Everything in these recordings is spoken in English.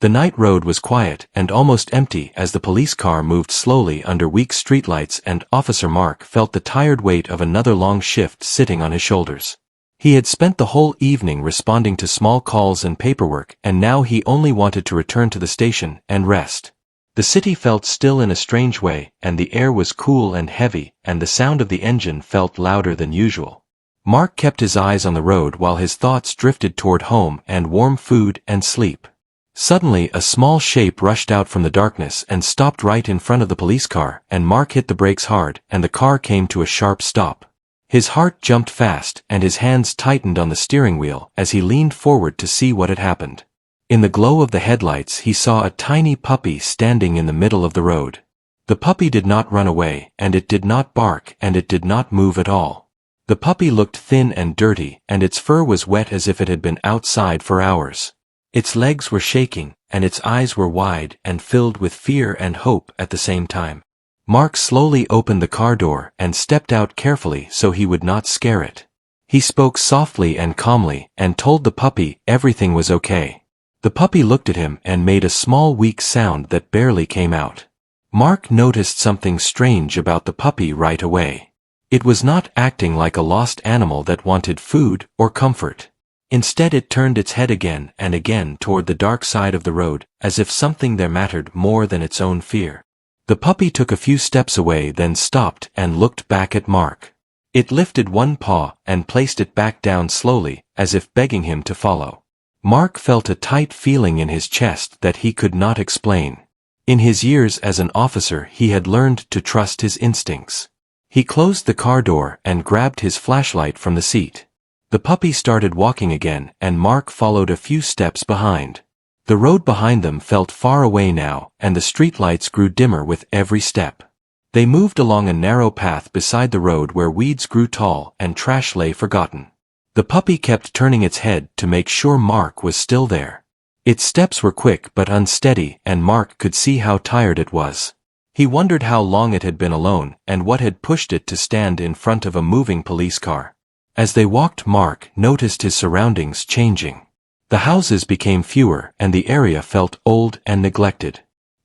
The night road was quiet and almost empty as the police car moved slowly under weak streetlights, and Officer Mark felt the tired weight of another long shift sitting on his shoulders. He had spent the whole evening responding to small calls and paperwork, and now he only wanted to return to the station and rest. The city felt still in a strange way, and the air was cool and heavy, and the sound of the engine felt louder than usual. Mark kept his eyes on the road while his thoughts drifted toward home and warm food and sleep. Suddenly a small shape rushed out from the darkness and stopped right in front of the police car, and Mark hit the brakes hard, and the car came to a sharp stop. His heart jumped fast, and his hands tightened on the steering wheel as he leaned forward to see what had happened. In the glow of the headlights he saw a tiny puppy standing in the middle of the road. The puppy did not run away, and it did not bark, and it did not move at all. The puppy looked thin and dirty, and its fur was wet as if it had been outside for hours. Its legs were shaking, and its eyes were wide and filled with fear and hope at the same time. Mark slowly opened the car door and stepped out carefully so he would not scare it. He spoke softly and calmly and told the puppy everything was okay. The puppy looked at him and made a small weak sound that barely came out. Mark noticed something strange about the puppy right away. It was not acting like a lost animal that wanted food or comfort. Instead it turned its head again and again toward the dark side of the road, as if something there mattered more than its own fear. The puppy took a few steps away, then stopped and looked back at Mark. It lifted one paw and placed it back down slowly, as if begging him to follow. Mark felt a tight feeling in his chest that he could not explain. In his years as an officer he had learned to trust his instincts. He closed the car door and grabbed his flashlight from the seat. The puppy started walking again, and Mark followed a few steps behind. The road behind them felt far away now, and the streetlights grew dimmer with every step. They moved along a narrow path beside the road where weeds grew tall and trash lay forgotten. The puppy kept turning its head to make sure Mark was still there. Its steps were quick but unsteady, and Mark could see how tired it was. He wondered how long it had been alone and what had pushed it to stand in front of a moving police car. As they walked, Mark noticed his surroundings changing. The houses became fewer, and the area felt old and neglected.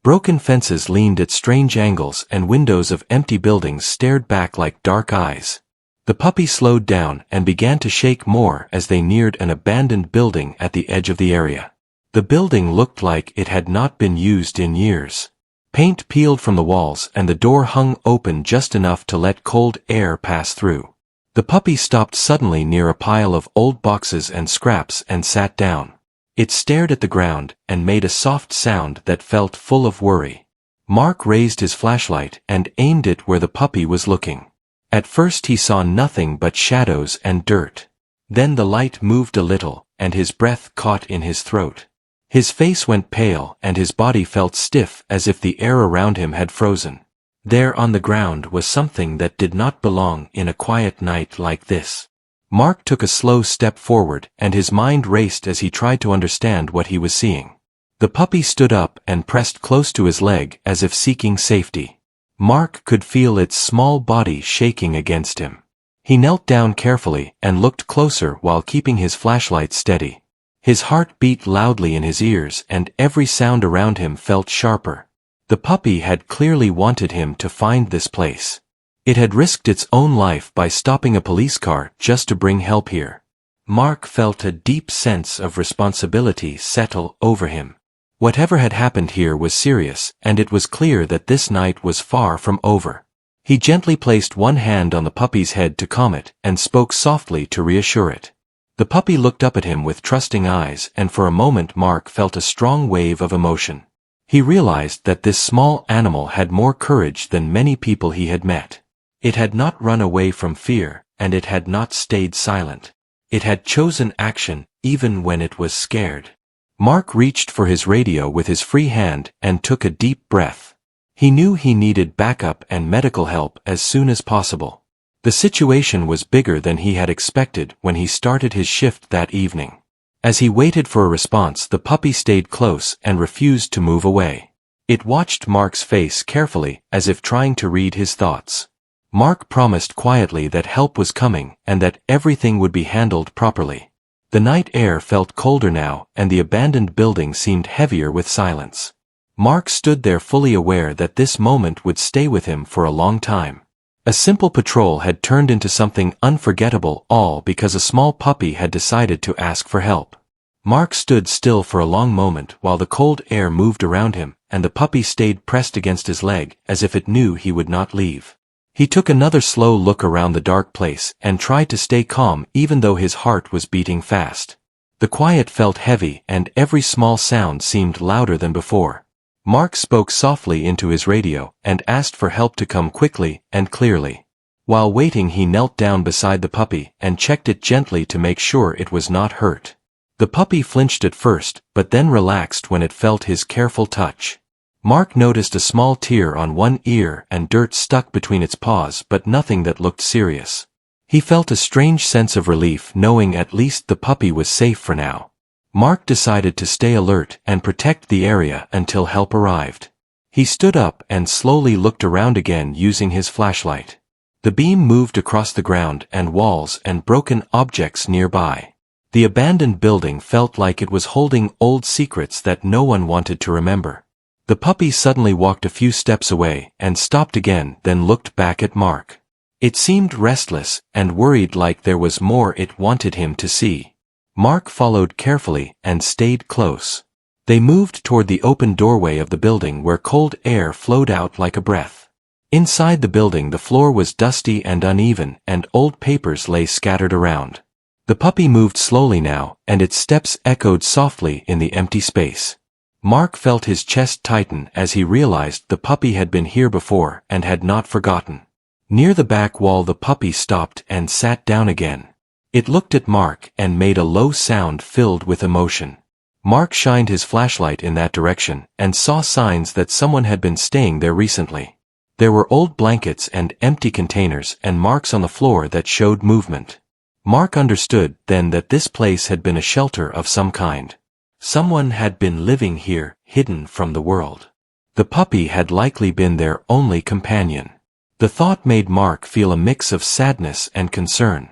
Broken fences leaned at strange angles, and windows of empty buildings stared back like dark eyes. The puppy slowed down and began to shake more as they neared an abandoned building at the edge of the area. The building looked like it had not been used in years. Paint peeled from the walls, and the door hung open just enough to let cold air pass through. The puppy stopped suddenly near a pile of old boxes and scraps and sat down. It stared at the ground and made a soft sound that felt full of worry. Mark raised his flashlight and aimed it where the puppy was looking. At first he saw nothing but shadows and dirt. Then the light moved a little, and his breath caught in his throat. His face went pale and his body felt stiff as if the air around him had frozen. There on the ground was something that did not belong in a quiet night like this. Mark took a slow step forward, and his mind raced as he tried to understand what he was seeing. The puppy stood up and pressed close to his leg as if seeking safety. Mark could feel its small body shaking against him. He knelt down carefully and looked closer while keeping his flashlight steady. His heart beat loudly in his ears, and every sound around him felt sharper. The puppy had clearly wanted him to find this place. It had risked its own life by stopping a police car just to bring help here. Mark felt a deep sense of responsibility settle over him. Whatever had happened here was serious, and it was clear that this night was far from over. He gently placed one hand on the puppy's head to calm it, and spoke softly to reassure it. The puppy looked up at him with trusting eyes, and for a moment Mark felt a strong wave of emotion. He realized that this small animal had more courage than many people he had met. It had not run away from fear, and it had not stayed silent. It had chosen action, even when it was scared. Mark reached for his radio with his free hand and took a deep breath. He knew he needed backup and medical help as soon as possible. The situation was bigger than he had expected when he started his shift that evening. As he waited for a response, the puppy stayed close and refused to move away. It watched Mark's face carefully, as if trying to read his thoughts. Mark promised quietly that help was coming and that everything would be handled properly. The night air felt colder now, and the abandoned building seemed heavier with silence. Mark stood there fully aware that this moment would stay with him for a long time. A simple patrol had turned into something unforgettable, all because a small puppy had decided to ask for help. Mark stood still for a long moment while the cold air moved around him, and the puppy stayed pressed against his leg, as if it knew he would not leave. He took another slow look around the dark place and tried to stay calm even though his heart was beating fast. The quiet felt heavy and every small sound seemed louder than before. Mark spoke softly into his radio and asked for help to come quickly and clearly. While waiting, he knelt down beside the puppy and checked it gently to make sure it was not hurt. The puppy flinched at first, but then relaxed when it felt his careful touch. Mark noticed a small tear on one ear and dirt stuck between its paws, but nothing that looked serious. He felt a strange sense of relief knowing at least the puppy was safe for now. Mark decided to stay alert and protect the area until help arrived. He stood up and slowly looked around again using his flashlight. The beam moved across the ground and walls and broken objects nearby. The abandoned building felt like it was holding old secrets that no one wanted to remember. The puppy suddenly walked a few steps away and stopped again, then looked back at Mark. It seemed restless and worried, like there was more it wanted him to see. Mark followed carefully and stayed close. They moved toward the open doorway of the building where cold air flowed out like a breath. Inside the building the floor was dusty and uneven, and old papers lay scattered around. The puppy moved slowly now, and its steps echoed softly in the empty space. Mark felt his chest tighten as he realized the puppy had been here before and had not forgotten. Near the back wall the puppy stopped and sat down again. It looked at Mark and made a low sound filled with emotion. Mark shined his flashlight in that direction and saw signs that someone had been staying there recently. There were old blankets and empty containers and marks on the floor that showed movement. Mark understood then that this place had been a shelter of some kind. Someone had been living here, hidden from the world. The puppy had likely been their only companion. The thought made Mark feel a mix of sadness and concern.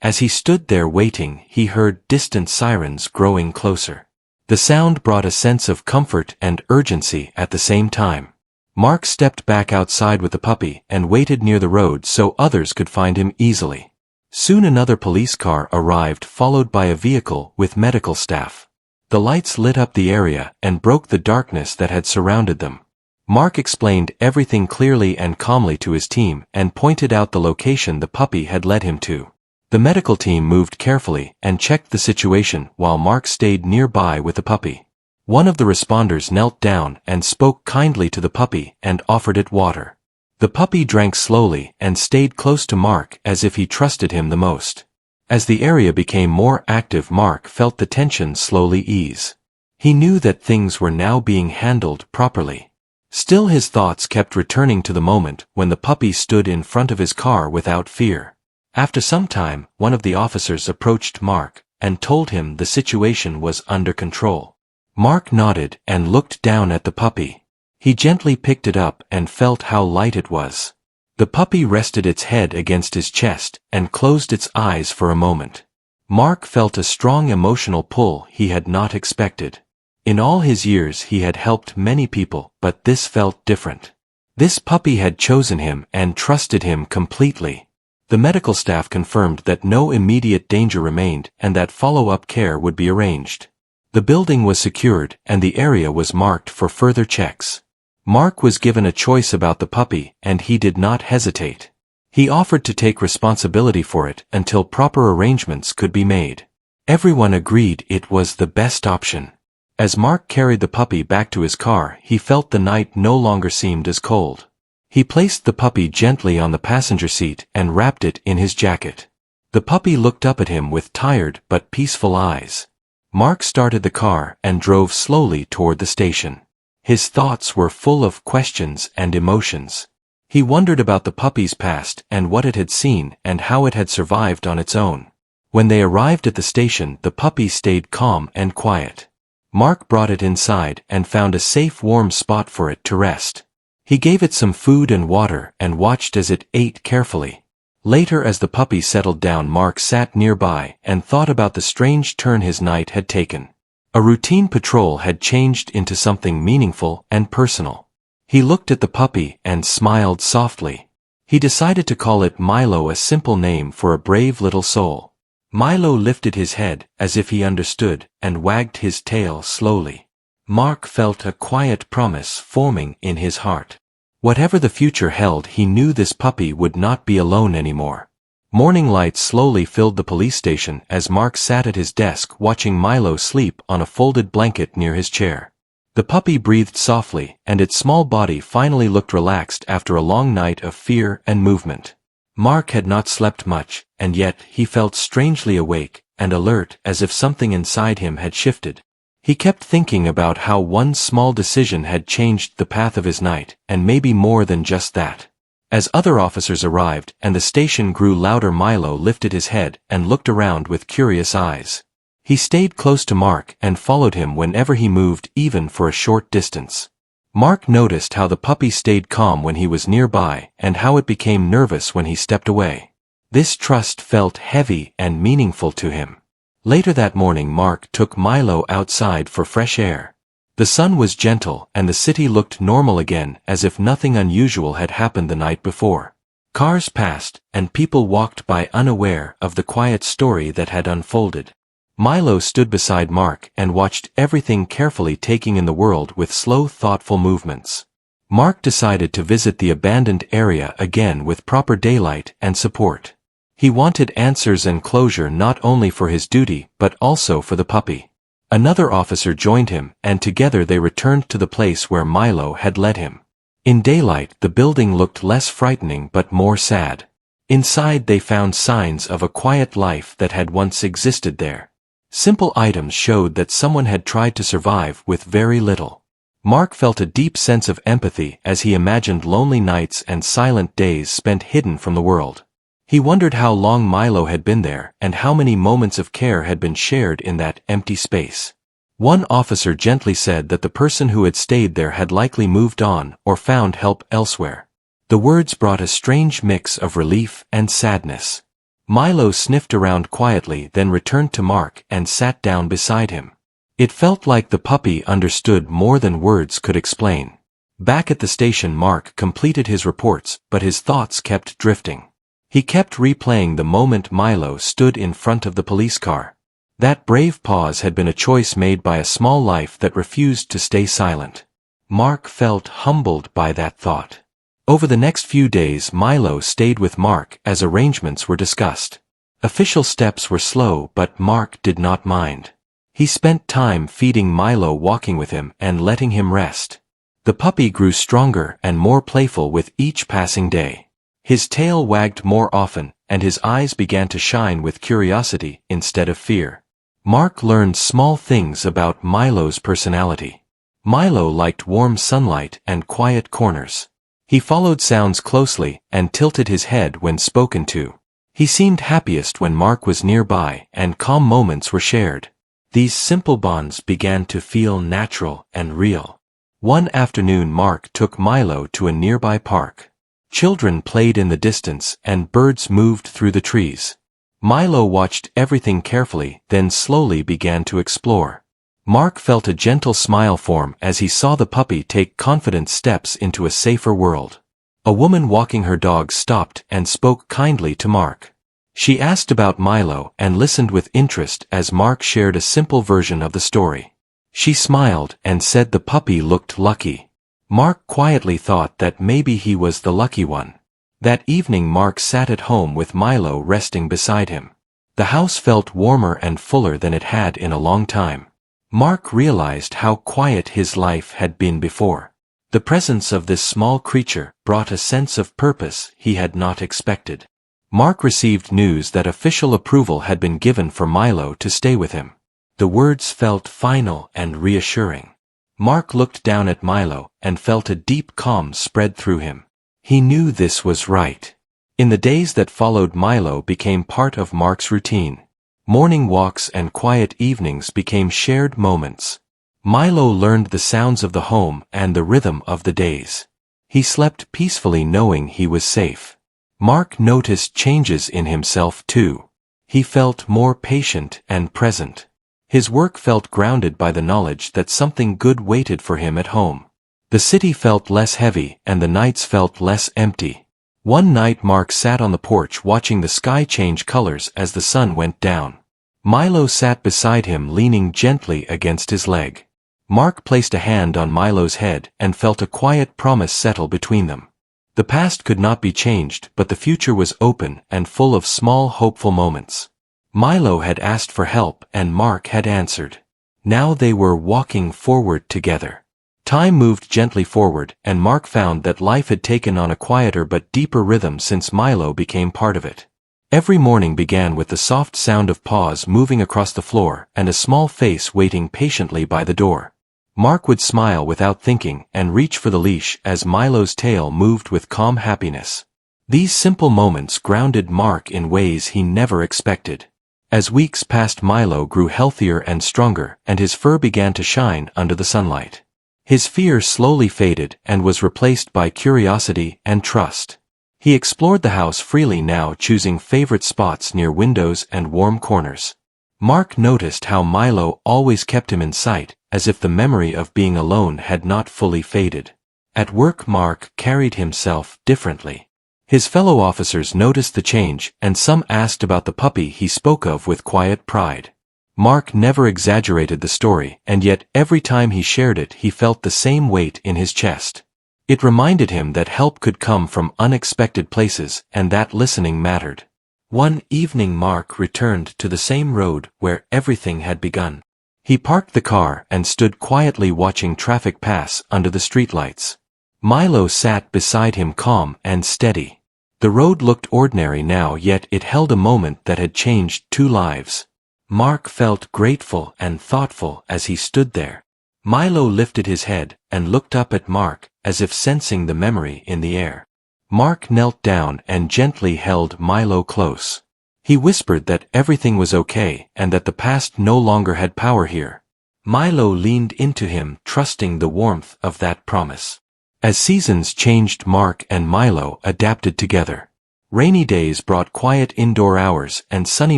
As he stood there waiting, he heard distant sirens growing closer. The sound brought a sense of comfort and urgency at the same time. Mark stepped back outside with the puppy and waited near the road so others could find him easily. Soon another police car arrived, followed by a vehicle with medical staff. The lights lit up the area and broke the darkness that had surrounded them. Mark explained everything clearly and calmly to his team and pointed out the location the puppy had led him to. The medical team moved carefully and checked the situation while Mark stayed nearby with the puppy. One of the responders knelt down and spoke kindly to the puppy and offered it water. The puppy drank slowly and stayed close to Mark as if he trusted him the most. As the area became more active, Mark felt the tension slowly ease. He knew that things were now being handled properly. Still, his thoughts kept returning to the moment when the puppy stood in front of his car without fear. After some time, one of the officers approached Mark and told him the situation was under control. Mark nodded and looked down at the puppy. He gently picked it up and felt how light it was. The puppy rested its head against his chest and closed its eyes for a moment. Mark felt a strong emotional pull he had not expected. In all his years he had helped many people, but this felt different. This puppy had chosen him and trusted him completely. The medical staff confirmed that no immediate danger remained and that follow-up care would be arranged. The building was secured and the area was marked for further checks. Mark was given a choice about the puppy, and he did not hesitate. He offered to take responsibility for it until proper arrangements could be made. Everyone agreed it was the best option. As Mark carried the puppy back to his car, he felt the night no longer seemed as cold. He placed the puppy gently on the passenger seat and wrapped it in his jacket. The puppy looked up at him with tired but peaceful eyes. Mark started the car and drove slowly toward the station. His thoughts were full of questions and emotions. He wondered about the puppy's past and what it had seen and how it had survived on its own. When they arrived at the station, the puppy stayed calm and quiet. Mark brought it inside and found a safe, warm spot for it to rest. He gave it some food and water and watched as it ate carefully. Later, as the puppy settled down, Mark sat nearby and thought about the strange turn his night had taken. A routine patrol had changed into something meaningful and personal. He looked at the puppy and smiled softly. He decided to call it Milo, a simple name for a brave little soul. Milo lifted his head as if he understood and wagged his tail slowly. Mark felt a quiet promise forming in his heart. Whatever the future held, he knew this puppy would not be alone anymore. Morning lights slowly filled the police station as Mark sat at his desk watching Milo sleep on a folded blanket near his chair. The puppy breathed softly, and its small body finally looked relaxed after a long night of fear and movement. Mark had not slept much, and yet he felt strangely awake and alert, as if something inside him had shifted. He kept thinking about how one small decision had changed the path of his night, and maybe more than just that. As other officers arrived and the station grew louder, Milo lifted his head and looked around with curious eyes. He stayed close to Mark and followed him whenever he moved, even for a short distance. Mark noticed how the puppy stayed calm when he was nearby and how it became nervous when he stepped away. This trust felt heavy and meaningful to him. Later that morning, Mark took Milo outside for fresh air. The sun was gentle and the city looked normal again, as if nothing unusual had happened the night before. Cars passed and people walked by, unaware of the quiet story that had unfolded. Milo stood beside Mark and watched everything carefully, taking in the world with slow, thoughtful movements. Mark decided to visit the abandoned area again with proper daylight and support. He wanted answers and closure, not only for his duty but also for the puppy. Another officer joined him, and together they returned to the place where Milo had led him. In daylight, the building looked less frightening but more sad. Inside they found signs of a quiet life that had once existed there. Simple items showed that someone had tried to survive with very little. Mark felt a deep sense of empathy as he imagined lonely nights and silent days spent hidden from the world. He wondered how long Milo had been there and how many moments of care had been shared in that empty space. One officer gently said that the person who had stayed there had likely moved on or found help elsewhere. The words brought a strange mix of relief and sadness. Milo sniffed around quietly, then returned to Mark and sat down beside him. It felt like the puppy understood more than words could explain. Back at the station, Mark completed his reports, but his thoughts kept drifting. He kept replaying the moment Milo stood in front of the police car. That brave pause had been a choice made by a small life that refused to stay silent. Mark felt humbled by that thought. Over the next few days, Milo stayed with Mark as arrangements were discussed. Official steps were slow, but Mark did not mind. He spent time feeding Milo, walking with him, and letting him rest. The puppy grew stronger and more playful with each passing day. His tail wagged more often, and his eyes began to shine with curiosity instead of fear. Mark learned small things about Milo's personality. Milo liked warm sunlight and quiet corners. He followed sounds closely and tilted his head when spoken to. He seemed happiest when Mark was nearby and calm moments were shared. These simple bonds began to feel natural and real. One afternoon, Mark took Milo to a nearby park. Children played in the distance and birds moved through the trees. Milo watched everything carefully, then slowly began to explore. Mark felt a gentle smile form as he saw the puppy take confident steps into a safer world. A woman walking her dog stopped and spoke kindly to Mark. She asked about Milo and listened with interest as Mark shared a simple version of the story. She smiled and said the puppy looked lucky. Mark quietly thought that maybe he was the lucky one. That evening, Mark sat at home with Milo resting beside him. The house felt warmer and fuller than it had in a long time. Mark realized how quiet his life had been before. The presence of this small creature brought a sense of purpose he had not expected. Mark received news that official approval had been given for Milo to stay with him. The words felt final and reassuring. Mark looked down at Milo and felt a deep calm spread through him. He knew this was right. In the days that followed, Milo became part of Mark's routine. Morning walks and quiet evenings became shared moments. Milo learned the sounds of the home and the rhythm of the days. He slept peacefully knowing he was safe. Mark noticed changes in himself too. He felt more patient and present. His work felt grounded by the knowledge that something good waited for him at home. The city felt less heavy and the nights felt less empty. One night Mark sat on the porch watching the sky change colors as the sun went down. Milo sat beside him leaning gently against his leg. Mark placed a hand on Milo's head and felt a quiet promise settle between them. The past could not be changed, but the future was open and full of small hopeful moments. Milo had asked for help and Mark had answered. Now they were walking forward together. Time moved gently forward, and Mark found that life had taken on a quieter but deeper rhythm since Milo became part of it. Every morning began with the soft sound of paws moving across the floor and a small face waiting patiently by the door. Mark would smile without thinking and reach for the leash as Milo's tail moved with calm happiness. These simple moments grounded Mark in ways he never expected. As weeks passed, Milo grew healthier and stronger, and his fur began to shine under the sunlight. His fear slowly faded and was replaced by curiosity and trust. He explored the house freely now, choosing favorite spots near windows and warm corners. Mark noticed how Milo always kept him in sight, as if the memory of being alone had not fully faded. At work, Mark carried himself differently. His fellow officers noticed the change, and some asked about the puppy he spoke of with quiet pride. Mark never exaggerated the story, and yet every time he shared it he felt the same weight in his chest. It reminded him that help could come from unexpected places, and that listening mattered. One evening Mark returned to the same road where everything had begun. He parked the car and stood quietly watching traffic pass under the streetlights. Milo sat beside him calm and steady. The road looked ordinary now, yet it held a moment that had changed two lives. Mark felt grateful and thoughtful as he stood there. Milo lifted his head and looked up at Mark, as if sensing the memory in the air. Mark knelt down and gently held Milo close. He whispered that everything was okay and that the past no longer had power here. Milo leaned into him, trusting the warmth of that promise. As seasons changed, Mark and Milo adapted together. Rainy days brought quiet indoor hours and sunny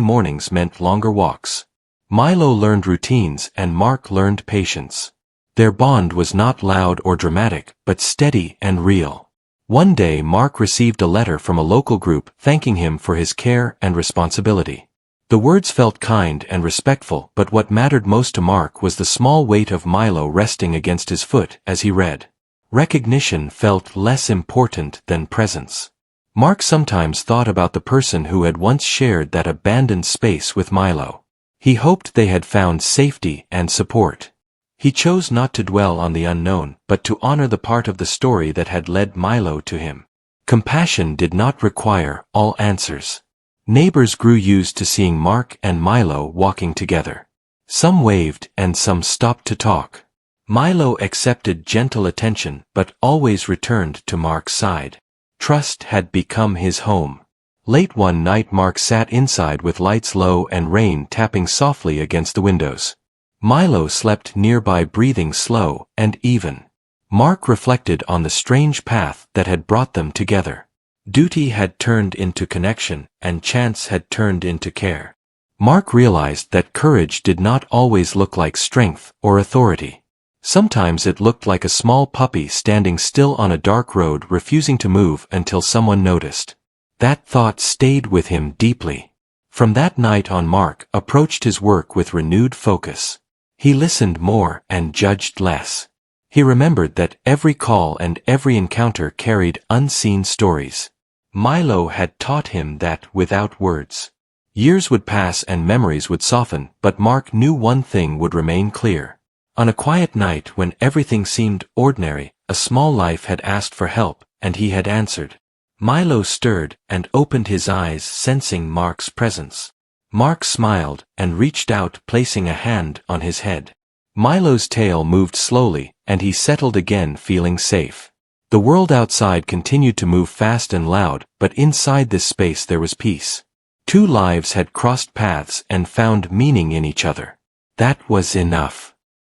mornings meant longer walks. Milo learned routines and Mark learned patience. Their bond was not loud or dramatic, but steady and real. One day Mark received a letter from a local group thanking him for his care and responsibility. The words felt kind and respectful, but what mattered most to Mark was the small weight of Milo resting against his foot as he read. Recognition felt less important than presence. Mark sometimes thought about the person who had once shared that abandoned space with Milo. He hoped they had found safety and support. He chose not to dwell on the unknown, but to honor the part of the story that had led Milo to him. Compassion did not require all answers. Neighbors grew used to seeing Mark and Milo walking together. Some waved and some stopped to talk. Milo accepted gentle attention but always returned to Mark's side. Trust had become his home. Late one night Mark sat inside with lights low and rain tapping softly against the windows. Milo slept nearby, breathing slow and even. Mark reflected on the strange path that had brought them together. Duty had turned into connection, and chance had turned into care. Mark realized that courage did not always look like strength or authority. Sometimes it looked like a small puppy standing still on a dark road, refusing to move until someone noticed. That thought stayed with him deeply. From that night on, Mark approached his work with renewed focus. He listened more and judged less. He remembered that every call and every encounter carried unseen stories. Milo had taught him that without words. Years would pass and memories would soften, but Mark knew one thing would remain clear. On a quiet night when everything seemed ordinary, a small life had asked for help, and he had answered. Milo stirred and opened his eyes, sensing Mark's presence. Mark smiled and reached out, placing a hand on his head. Milo's tail moved slowly, and he settled again, feeling safe. The world outside continued to move fast and loud, but inside this space there was peace. Two lives had crossed paths and found meaning in each other. That was enough.